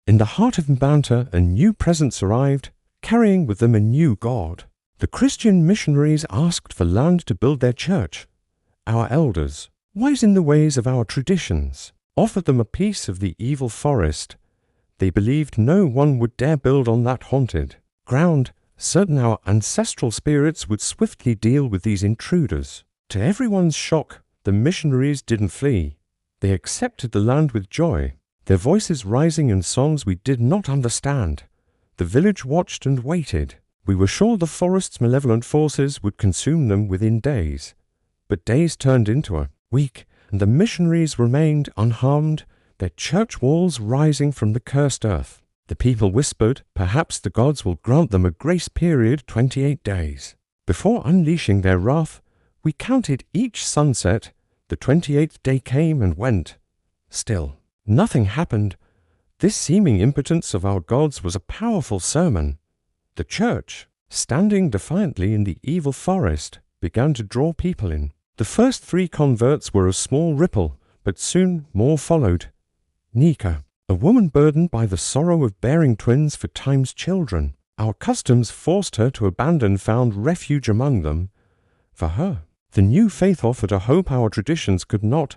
In the heart of Mbanta, a new presence arrived, carrying with them a new God. The Christian missionaries asked for land to build their church. Our elders, wise in the ways of our traditions, offered them a piece of the evil forest. They believed no one would dare build on that haunted ground, certain our ancestral spirits would swiftly deal with these intruders. To everyone's shock, the missionaries didn't flee. They accepted the land with joy, their voices rising in songs we did not understand. The village watched and waited. We were sure the forest's malevolent forces would consume them within days. But days turned into a week, and the missionaries remained unharmed, their church walls rising from the cursed earth. The people whispered, perhaps the gods will grant them a grace period 28 days. Before unleashing their wrath, we counted each sunset. The 28th day came and went. Still, nothing happened. This seeming impotence of our gods was a powerful sermon. The church, standing defiantly in the evil forest, began to draw people in. The first 3 converts were a small ripple, but soon more followed. Nika, a woman burdened by the sorrow of bearing twins for time's children. Our customs forced her to abandon, found refuge among them. For her, the new faith offered a hope our traditions could not.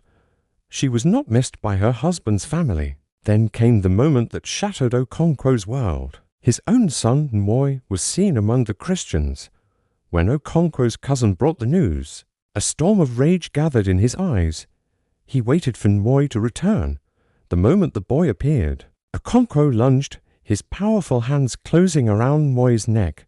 She was not missed by her husband's family. Then came the moment that shattered Okonkwo's world. His own son, Nmoy, was seen among the Christians. When Okonkwo's cousin brought the news, a storm of rage gathered in his eyes. He waited for Nmoy to return. The moment the boy appeared, Okonkwo lunged, his powerful hands closing around Nmoy's neck.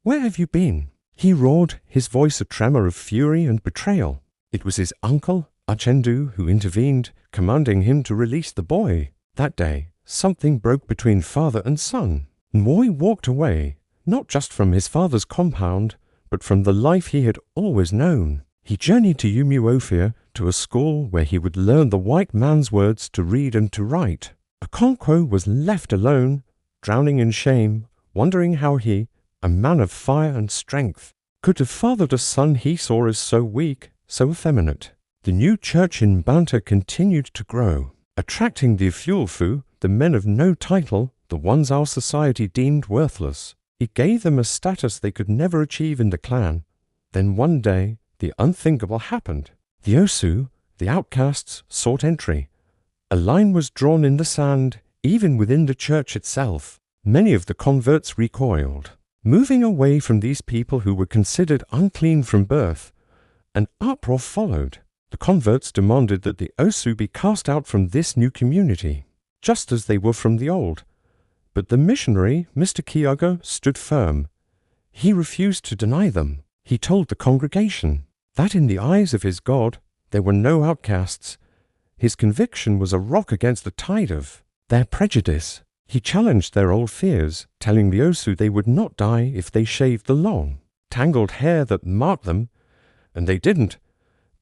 "Where have you been?" he roared, his voice a tremor of fury and betrayal. It was his uncle, Achendu, who intervened, commanding him to release the boy. That day, something broke between father and son. Nmoy walked away, not just from his father's compound, but from the life he had always known. He journeyed to Umofia, to a school where he would learn the white man's words to read and to write. Okonkwo was left alone, drowning in shame, wondering how he, a man of fire and strength, could have fathered a son he saw as so weak, so effeminate. The new church in Mbanta continued to grow, attracting the Afulfu, the men of no title, the ones our society deemed worthless. It gave them a status they could never achieve in the clan. Then one day, the unthinkable happened. The Osu, the outcasts, sought entry. A line was drawn in the sand, even within the church itself. Many of the converts recoiled. Moving away from these people who were considered unclean from birth, an uproar followed. The converts demanded that the Osu be cast out from this new community, just as they were from the old. But the missionary, Mr. Kiago, stood firm. He refused to deny them. He told the congregation that in the eyes of his God, there were no outcasts. His conviction was a rock against the tide of their prejudice. He challenged their old fears, telling the Osu they would not die if they shaved the long, tangled hair that marked them, and they didn't.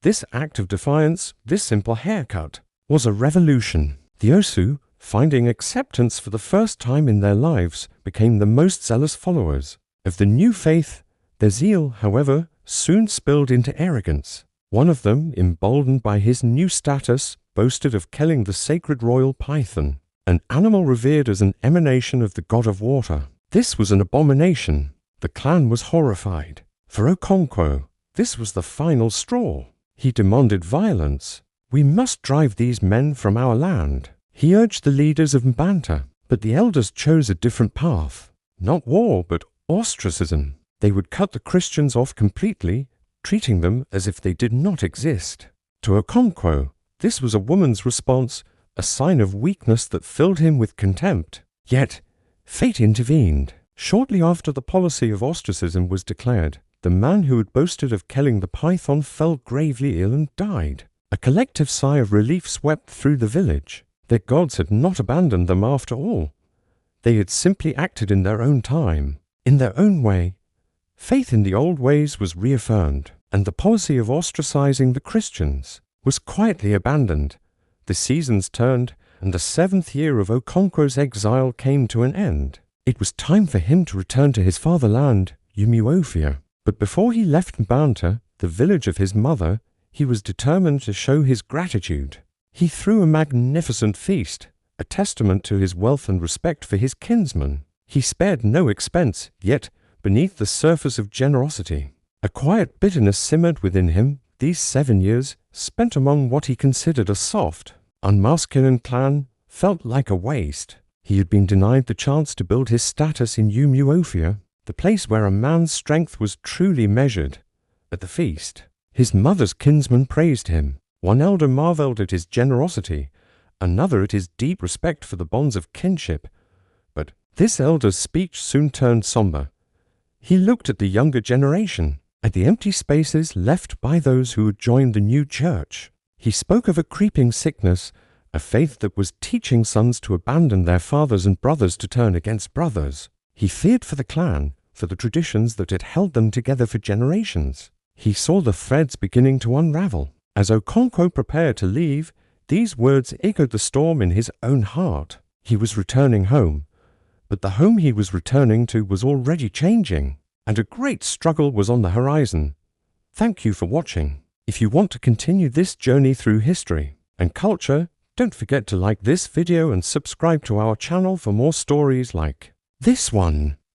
This act of defiance, this simple haircut, was a revolution. The Osu, finding acceptance for the first time in their lives, became the most zealous followers of the new faith. Their zeal, however, soon spilled into arrogance. One of them, emboldened by his new status, boasted of killing the sacred royal python, an animal revered as an emanation of the god of water. This was an abomination. The clan was horrified. For Okonkwo, this was the final straw. He demanded violence. We must drive these men from our land. He urged the leaders of Mbanta, but the elders chose a different path. Not war, but ostracism. They would cut the Christians off completely, treating them as if they did not exist. To Okonkwo, this was a woman's response, a sign of weakness that filled him with contempt. Yet, fate intervened. Shortly after the policy of ostracism was declared, the man who had boasted of killing the python fell gravely ill and died. A collective sigh of relief swept through the village. Their gods had not abandoned them after all. They had simply acted in their own time, in their own way. Faith in the old ways was reaffirmed, and the policy of ostracizing the Christians was quietly abandoned. The seasons turned, and the 7th year of Okonkwo's exile came to an end. It was time for him to return to his fatherland, Umofia. But before he left Mbanta, the village of his mother, he was determined to show his gratitude. He threw a magnificent feast, a testament to his wealth and respect for his kinsmen. He spared no expense, yet, beneath the surface of generosity, a quiet bitterness simmered within him. These 7 years, spent among what he considered a soft, unmasculine clan, felt like a waste. He had been denied the chance to build his status in Umofia, the place where a man's strength was truly measured. At the feast, his mother's kinsmen praised him. One elder marveled at his generosity, another at his deep respect for the bonds of kinship. But this elder's speech soon turned somber. He looked at the younger generation, at the empty spaces left by those who had joined the new church. He spoke of a creeping sickness, a faith that was teaching sons to abandon their fathers and brothers to turn against brothers. He feared for the clan, for the traditions that had held them together for generations. He saw the threads beginning to unravel. As Okonkwo prepared to leave, these words echoed the storm in his own heart. He was returning home, but the home he was returning to was already changing, and a great struggle was on the horizon. Thank you for watching. If you want to continue this journey through history and culture, don't forget to like this video and subscribe to our channel for more stories like this one.